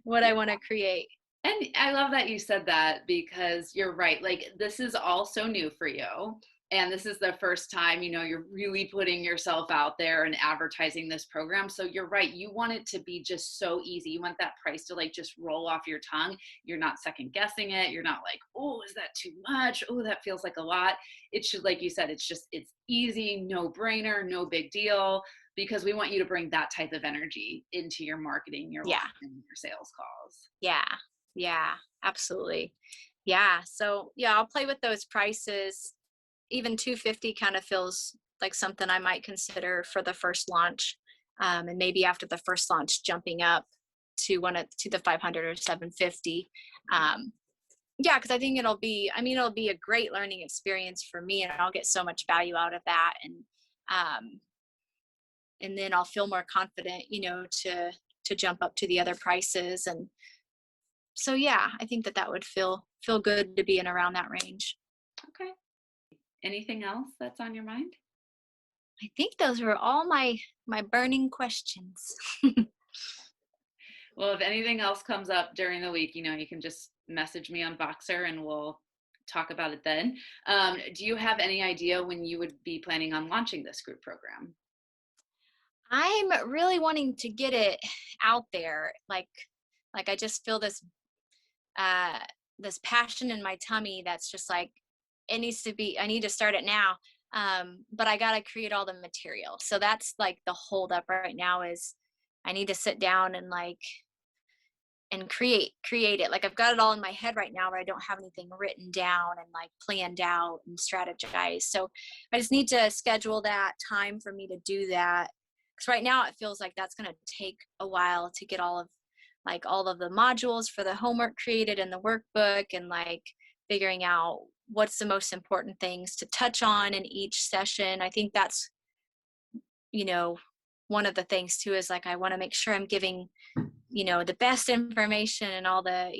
what I want to create. And I love that you said that because you're right. Like, this is all so new for you. And this is the first time, you're really putting yourself out there and advertising this program. So you're right. You want it to be just so easy. You want that price to like just roll off your tongue. You're not second guessing it. You're not like, oh, is that too much? Oh, that feels like a lot. It should, like you said, it's easy, no brainer, no big deal, because we want you to bring that type of energy into your marketing, your Yeah. and your sales calls. Yeah. Yeah, absolutely. Yeah. So yeah, I'll play with those prices. Even 250 kind of feels like something I might consider for the first launch. And maybe after the first launch, jumping up to the 500 or 750. Yeah, because I think it'll be a great learning experience for me, and I'll get so much value out of that. Um, and then I'll feel more confident, to jump up to the other prices. And so, yeah, I think that would feel good to be in around that range. Okay. Anything else that's on your mind? I think those were all my burning questions. Well, if anything else comes up during the week, you can just message me on Voxer and we'll talk about it then. Do you have any idea when you would be planning on launching this group program? I'm really wanting to get it out there. Like I just feel uh this passion in my tummy that's just like, I need to start it now. But I got to create all the material. So that's like the hold up right now is I need to sit down and create it. Like I've got it all in my head right now, but I don't have anything written down and like planned out and strategized. So I just need to schedule that time for me to do that. Because right now it feels like that's going to take a while to get all of the modules for the homework created in the workbook, and like figuring out what's the most important things to touch on in each session. I think that's, one of the things too, is like I want to make sure I'm giving, the best information and all the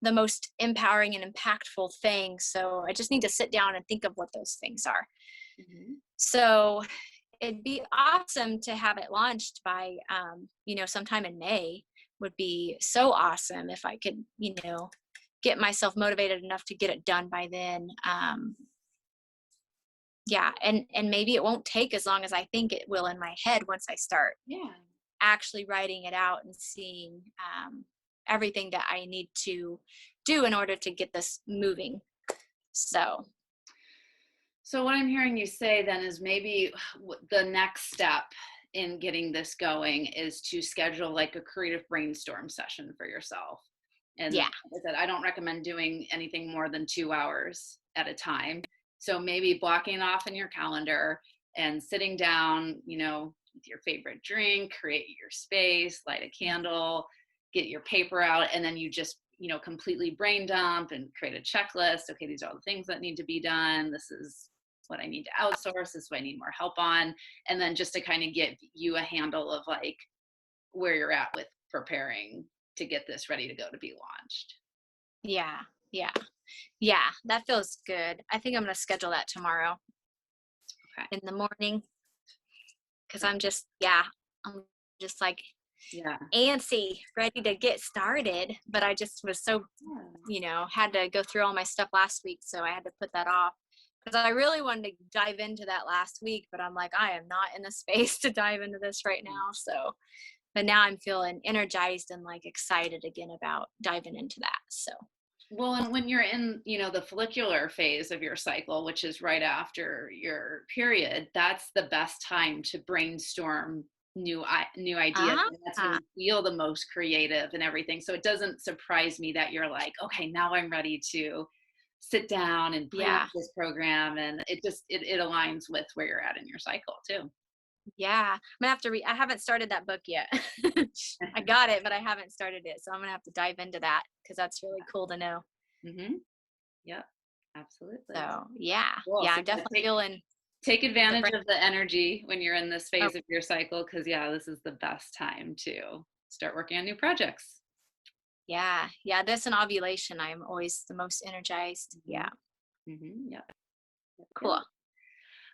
most empowering and impactful things. So I just need to sit down and think of what those things are. Mm-hmm. So it'd be awesome to have it launched by, sometime in May. Would be so awesome if I could, get myself motivated enough to get it done by then. Yeah. And maybe it won't take as long as I think it will in my head once I start Yeah. actually writing it out and seeing everything that I need to do in order to get this moving. So what I'm hearing you say then is maybe the next step in getting this going is to schedule like a creative brainstorm session for yourself. And yeah. like I said, I don't recommend doing anything more than 2 hours at a time. So maybe blocking off in your calendar and sitting down, with your favorite drink, create your space, light a candle, get your paper out, and then you just completely brain dump and create a checklist. Okay, these are all the things that need to be done. This is what I need to outsource. This is what I need more help on. And then just to kind of give you a handle of like where you're at with preparing to get this ready to go to be launched. Yeah. Yeah. Yeah. That feels good. I think I'm going to schedule that tomorrow in the morning. Cause I'm just like Yeah. antsy, ready to get started. But I just was so, had to go through all my stuff last week. So I had to put that off because I really wanted to dive into that last week, but I'm like, I am not in the space to dive into this right now. So, but now I'm feeling energized and like excited again about diving into that. So. Well, and when you're in, the follicular phase of your cycle, which is right after your period, that's the best time to brainstorm new ideas. And that's when you feel the most creative and everything. So it doesn't surprise me that you're like, okay, now I'm ready to sit down and plan this program. And it aligns with where you're at in your cycle too. Yeah, I'm gonna have to I haven't started that book yet. I got it, but I haven't started it. So I'm gonna have to dive into that because that's really cool to know. Mm-hmm. Yep, absolutely. So yeah, cool. yeah, So I'm definitely feeling. Take advantage of the energy when you're in this phase of your cycle, because this is the best time to start working on new projects. Yeah, this and ovulation, I'm always the most energized. Yeah. Mm-hmm. Yep. Cool.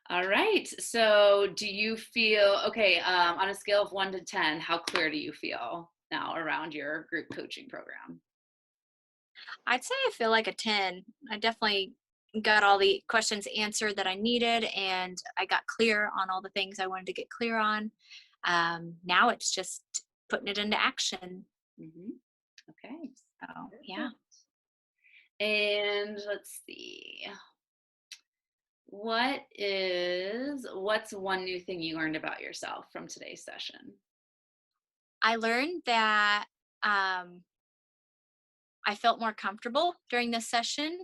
All right. So do you feel, okay, on a scale of 1 to 10, how clear do you feel now around your group coaching program? I'd say I feel like a 10. I definitely got all the questions answered that I needed, and I got clear on all the things I wanted to get clear on. Now it's just putting it into action. Mm-hmm. Okay. So, yeah. And let's see. What's one new thing you learned about yourself from today's session? I learned that I felt more comfortable during this session,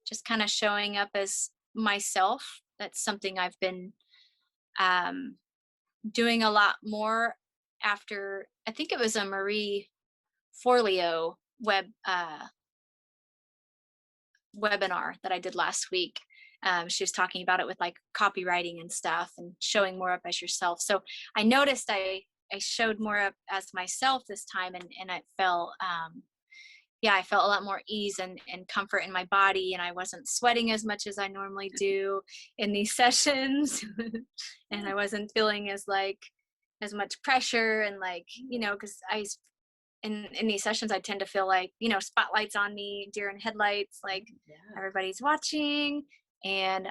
just kind of showing up as myself. That's something I've been doing a lot more after, I think it was a Marie Forleo webinar that I did last week. She was talking about it with like copywriting and stuff and showing more up as yourself. So I noticed I showed more up as myself this time, and I felt I felt a lot more ease and comfort in my body, and I wasn't sweating as much as I normally do in these sessions. And I wasn't feeling as much pressure, and because in these sessions I tend to feel like spotlights on me, deer in headlights, like everybody's watching, and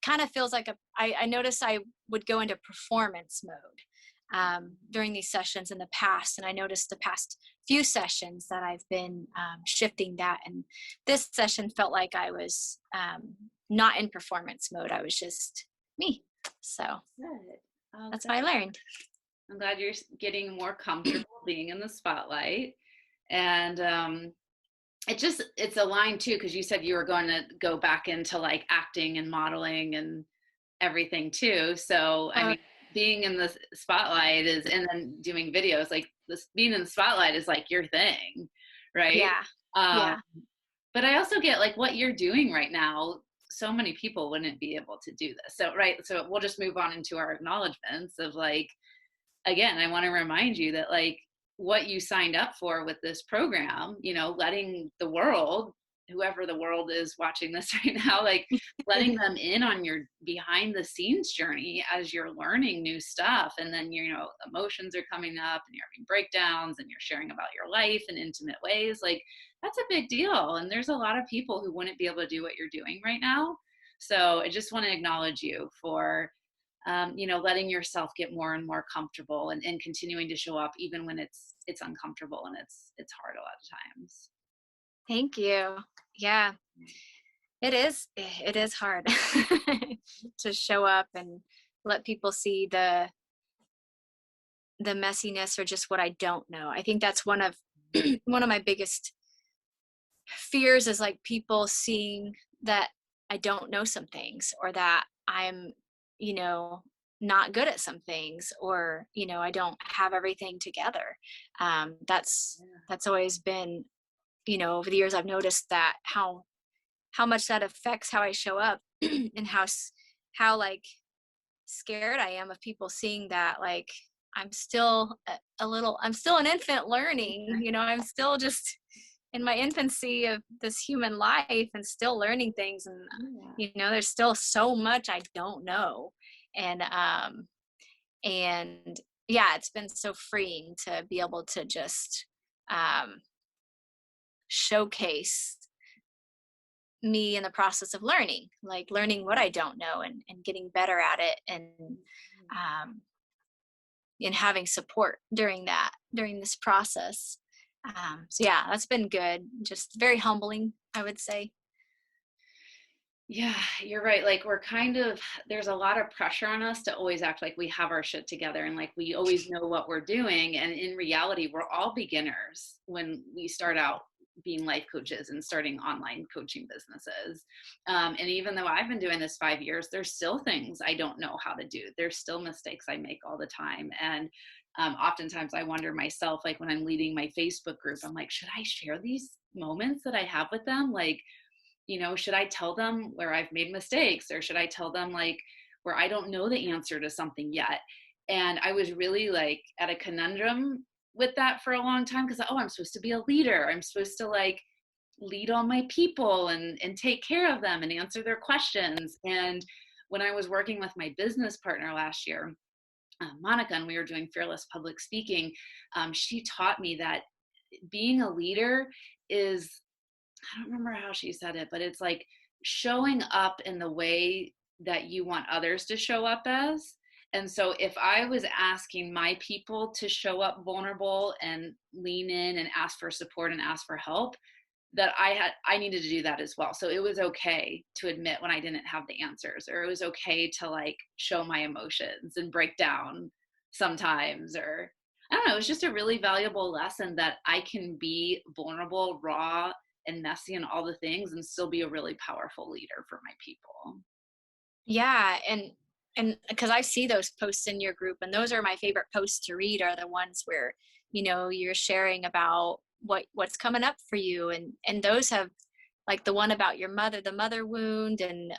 kind of feels like I noticed I would go into performance mode during these sessions in the past, and I noticed the past few sessions that I've been shifting that, and this session felt like I was not in performance mode. I was just me. So that's what I learned. I'm glad you're getting more comfortable being in the spotlight. And it's aligned too, because you said you were going to go back into like acting and modeling and everything too. So I mean, being in the spotlight and then doing videos, like this, being in the spotlight is like your thing, right? Yeah. But I also get like what you're doing right now, so many people wouldn't be able to do this. So so we'll just move on into our acknowledgments of like, again, I want to remind you that like what you signed up for with this program, letting the world, whoever the world is watching this right now, like letting them in on your behind the scenes journey as you're learning new stuff. And then, emotions are coming up and you're having breakdowns and you're sharing about your life in intimate ways. Like that's a big deal. And there's a lot of people who wouldn't be able to do what you're doing right now. So I just want to acknowledge you for letting yourself get more and more comfortable and continuing to show up even when it's uncomfortable and it's hard a lot of times. Thank you. Yeah, it is hard to show up and let people see the messiness or just what I don't know. I think that's one of my biggest fears is like people seeing that I don't know some things, or that I'm, not good at some things, or, I don't have everything together. That's always been over the years, I've noticed that how much that affects how I show up and how like scared I am of people seeing that, like, I'm still I'm still an infant learning, I'm still just in my infancy of this human life and still learning things. And, Yeah. there's still so much I don't know. And yeah, it's been so freeing to be able to just um, showcase me in the process of learning, like learning what I don't know, and getting better at it, um, and having support during this process. So yeah, that's been good. Just very humbling, I would say. Yeah, you're right. Like there's a lot of pressure on us to always act like we have our shit together and like we always know what we're doing. And in reality, we're all beginners when we start out being life coaches and starting online coaching businesses. And even though I've been doing this 5 years, there's still things I don't know how to do. There's still mistakes I make all the time. And oftentimes I wonder myself, like when I'm leading my Facebook group, I'm like, should I share these moments that I have with them? Like, should I tell them where I've made mistakes, or should I tell them like where I don't know the answer to something yet? And I was really like at a conundrum with that for a long time because, I'm supposed to be a leader. I'm supposed to like lead all my people and take care of them and answer their questions. And when I was working with my business partner last year, Monica, and we were doing fearless public speaking, she taught me that being a leader is, I don't remember how she said it, but it's like showing up in the way that you want others to show up as. And so if I was asking my people to show up vulnerable and lean in and ask for support and ask for help, that I needed to do that as well. So it was okay to admit when I didn't have the answers, or it was okay to like show my emotions and break down sometimes, or I don't know, it was just a really valuable lesson that I can be vulnerable, raw, and messy and all the things and still be a really powerful leader for my people. Yeah, and because I see those posts in your group, and those are my favorite posts to read, are the ones where you're sharing about what's coming up for you, and those have, like, the one about your mother, the mother wound, and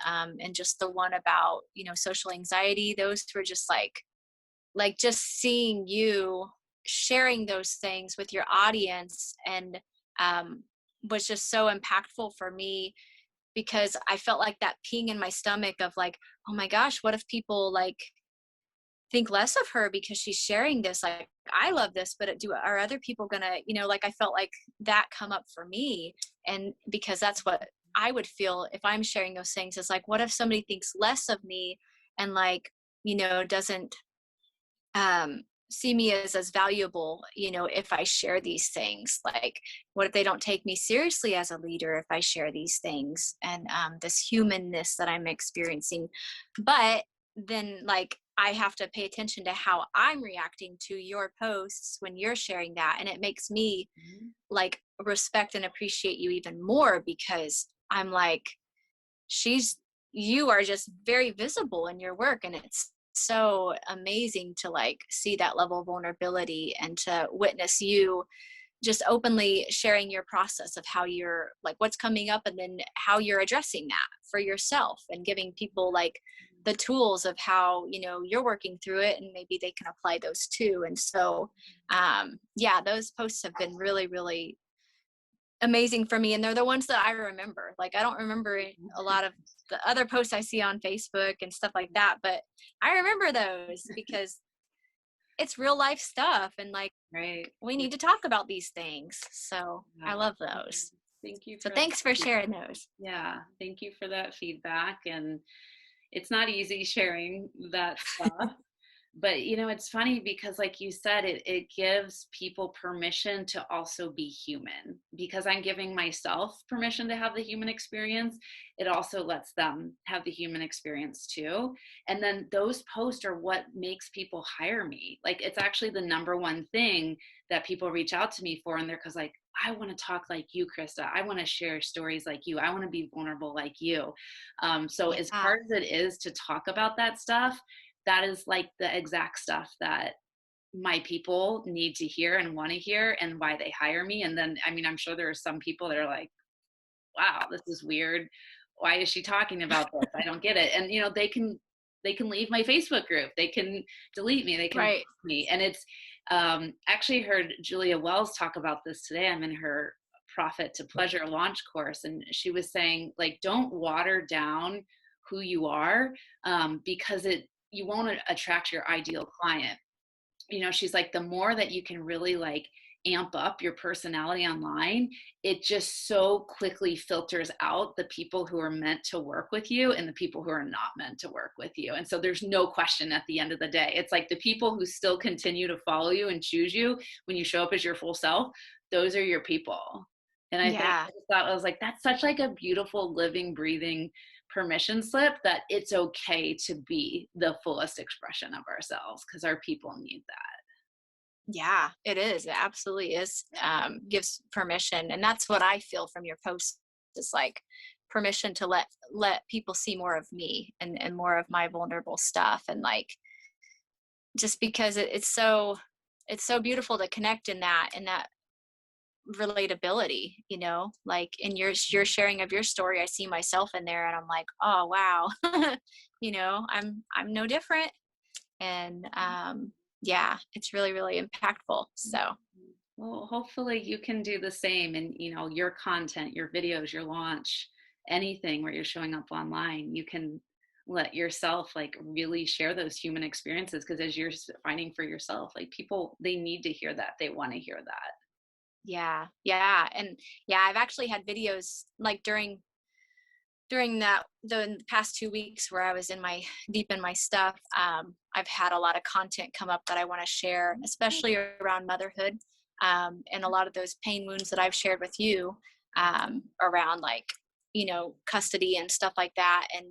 just the one about social anxiety. Those were just like just seeing you sharing those things with your audience, and um, was just so impactful for me, because I felt like that ping in my stomach of like, oh my gosh, what if people like think less of her because she's sharing this? Like, I love this, but are other people gonna, like, I felt like that come up for me. And because that's what I would feel if I'm sharing those things, is like, what if somebody thinks less of me and like, doesn't see me as valuable, if I share these things? Like, what if they don't take me seriously as a leader if I share these things, and this humanness that I'm experiencing? But then, like, I have to pay attention to how I'm reacting to your posts when you're sharing that, and it makes me like respect and appreciate you even more, because I'm like, you are just very visible in your work, and it's so amazing to like see that level of vulnerability and to witness you just openly sharing your process of how you're, like, what's coming up, and then how you're addressing that for yourself, and giving people like the tools of how you're working through it, and maybe they can apply those too. And so yeah, those posts have been really, really amazing for me, and they're the ones that I remember. Like, I don't remember a lot of the other posts I see on Facebook and stuff like that, but I remember those because it's real life stuff, and like, Right. we need to talk about these things. So Yeah. I love those. Thank you So for thanks for that. sharing those. Yeah, thank you for that feedback. And it's not easy sharing that stuff. But it's funny because like you said, it gives people permission to also be human. Because I'm giving myself permission to have the human experience, it also lets them have the human experience too. And then those posts are what makes people hire me. Like, it's actually the number one thing that people reach out to me for, and they're because like, I want to talk like you, Krista. I want to share stories like you. I want to be vulnerable like you. So as Yeah. hard as it is to talk about that stuff, that is like the exact stuff that my people need to hear and want to hear, and why they hire me. And then, I mean, I'm sure there are some people that are like, wow, this is weird. Why is she talking about this? I don't get it. And, you know, they can leave my Facebook group. They can delete me. They can Right. block me. And it's actually heard Julia Wells talk about this today. I'm in her Profit to Pleasure launch course. And she was saying, like, don't water down who you are, because you won't attract your ideal client. You know, she's like, the more that you can really like amp up your personality online, it just so quickly filters out the people who are meant to work with you and the people who are not meant to work with you. And so there's no question at the end of the day. It's like the people who still continue to follow you and choose you when you show up as your full self, those are your people. And I think, I just thought, I was like, that's such like a beautiful living, breathing permission slip, that it's okay to be the fullest expression of ourselves, because our people need that. Yeah, it is. It absolutely is. Gives permission. And that's what I feel from your post, is like permission to let people see more of me, and more of my vulnerable stuff. And like, just because it's so beautiful to connect in that relatability, you know, like in your sharing of your story, I see myself in there, and I'm like, oh wow, you know, I'm no different. And yeah, it's really, really impactful. So Well, hopefully you can do the same, and you know, your content, your videos, your launch, anything where you're showing up online, you can let yourself like really share those human experiences, because as you're finding for yourself, like people, they need to hear that, they want to hear that. yeah. And yeah, I've actually had videos like during the past 2 weeks where I was deep in my stuff. I've had a lot of content come up that I want to share, especially around motherhood, and a lot of those pain wounds that I've shared with you, around like, you know, custody and stuff like that, and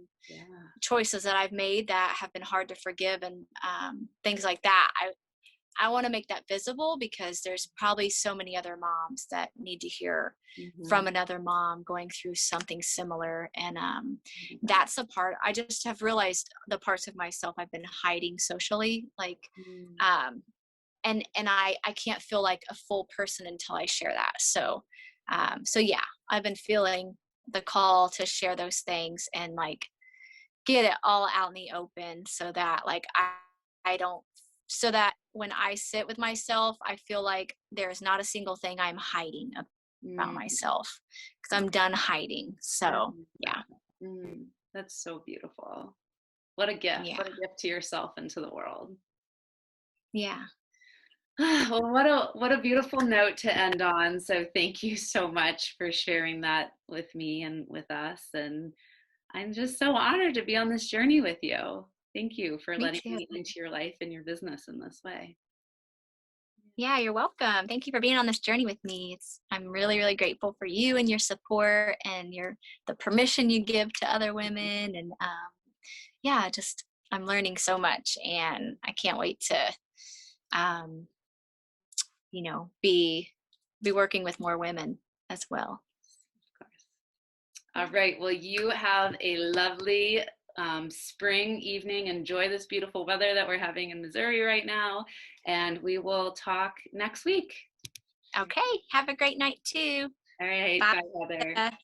choices that I've made that have been hard to forgive, and things like that. I want to make that visible, because there's probably so many other moms that need to hear from another mom going through something similar. And that's a part, I just have realized the parts of myself I've been hiding socially, like, and I can't feel like a full person until I share that. So yeah, I've been feeling the call to share those things and like get it all out in the open, so that like I don't, so that when I sit with myself, I feel like there's not a single thing I'm hiding about myself, because I'm done hiding. So yeah. That's so beautiful. What a gift. Yeah. What a gift to yourself and to the world. Yeah. Well, what a beautiful note to end on. So thank you so much for sharing that with me and with us. And I'm just so honored to be on this journey with you. Thank you for Me letting too. me into your life and your business in this way. Yeah, you're welcome. Thank you for being on this journey with me. I'm really, really grateful for you and your support, and the permission you give to other women. And yeah, just I'm learning so much, and I can't wait to you know, be working with more women as well. Of course. All right. Well, you have a lovely spring evening. Enjoy this beautiful weather that we're having in Missouri right now. And we will talk next week. Okay. Have a great night too. All right. Bye. Bye, Heather.